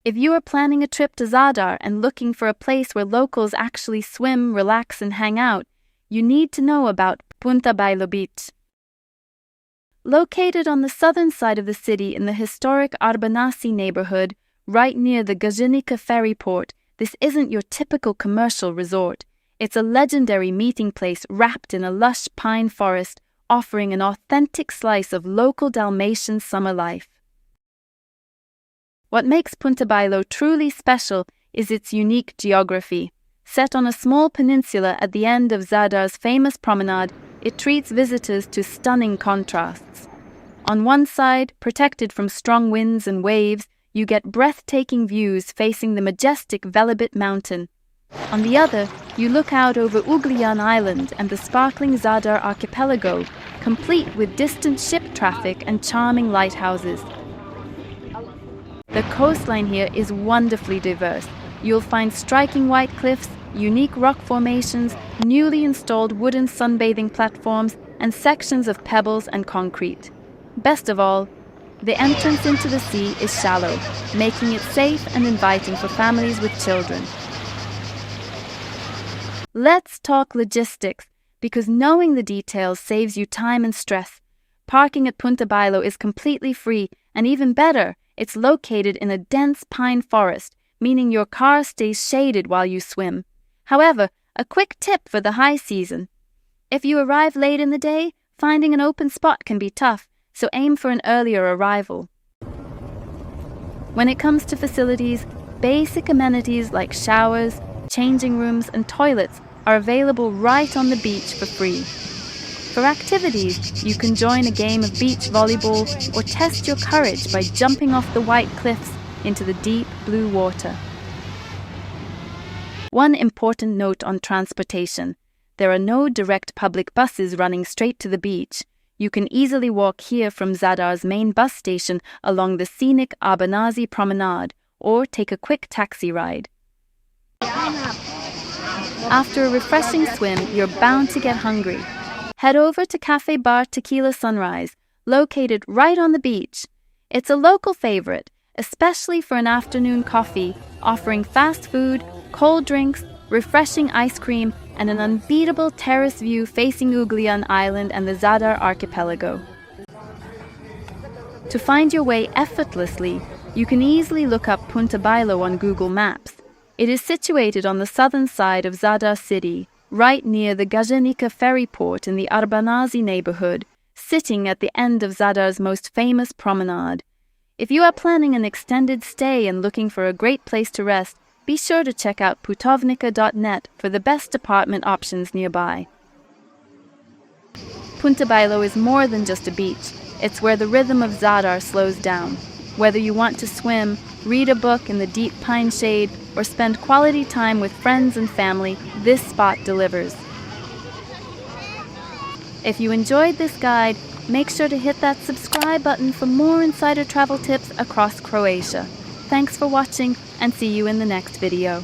If you are planning a trip to Zadar and looking for a place where locals actually swim, relax, and hang out, you need to know about Punta Bajlo Beach. Located on the southern side of the city in the historic Arbanasi neighborhood, right near the Gajanica ferry port, this isn't your typical commercial resort. It's a legendary meeting place wrapped in a lush pine forest, offering an authentic slice of local Dalmatian summer life. What makes Punta Bajlo truly special is its unique geography. Set on a small peninsula at the end of Zadar's famous promenade, it treats visitors to stunning contrasts. On one side, protected from strong winds and waves, you get breathtaking views facing the majestic Velebit mountain. On the other, you look out over Uglian Island and the sparkling Zadar archipelago, complete with distant ship traffic and charming lighthouses. The coastline here is wonderfully diverse. You'll find striking white cliffs, unique rock formations, newly installed wooden sunbathing platforms, and sections of pebbles and concrete. Best of all, the entrance into the sea is shallow, making it safe and inviting for families with children. Let's talk logistics, because knowing the details saves you time and stress. Parking at Punta Bajlo is completely free, and even better, it's located in a dense pine forest, meaning your car stays shaded while you swim. However, a quick tip for the high season. If you arrive late in the day, finding an open spot can be tough, so aim for an earlier arrival. When it comes to facilities, basic amenities like showers, changing rooms, and toilets are available right on the beach for free. For activities, you can join a game of beach volleyball or test your courage by jumping off the white cliffs into the deep blue water. One important note on transportation: there are no direct public buses running straight to the beach. You can easily walk here from Zadar's main bus station along the scenic Arbanasi promenade, or take a quick taxi ride. After a refreshing swim, you're bound to get hungry. Head over to Cafe Bar Tequila Sunrise, located right on the beach. It's a local favorite, especially for an afternoon coffee, offering fast food, cold drinks, refreshing ice cream, and an unbeatable terrace view facing Uglian Island and the Zadar archipelago. To find your way effortlessly, you can easily look up Punta Bajlo on Google Maps. It is situated on the southern side of Zadar city, right near the Gajanica ferry port in the Arbanasi neighborhood, sitting at the end of Zadar's most famous promenade. If you are planning an extended stay and looking for a great place to rest, be sure to check out putovnica.net for the best apartment options nearby. Punta Bajlo is more than just a beach. It's where the rhythm of Zadar slows down. Whether you want to swim, read a book in the deep pine shade, or spend quality time with friends and family, this spot delivers. If you enjoyed this guide, make sure to hit that subscribe button for more insider travel tips across Croatia. Thanks for watching, and see you in the next video.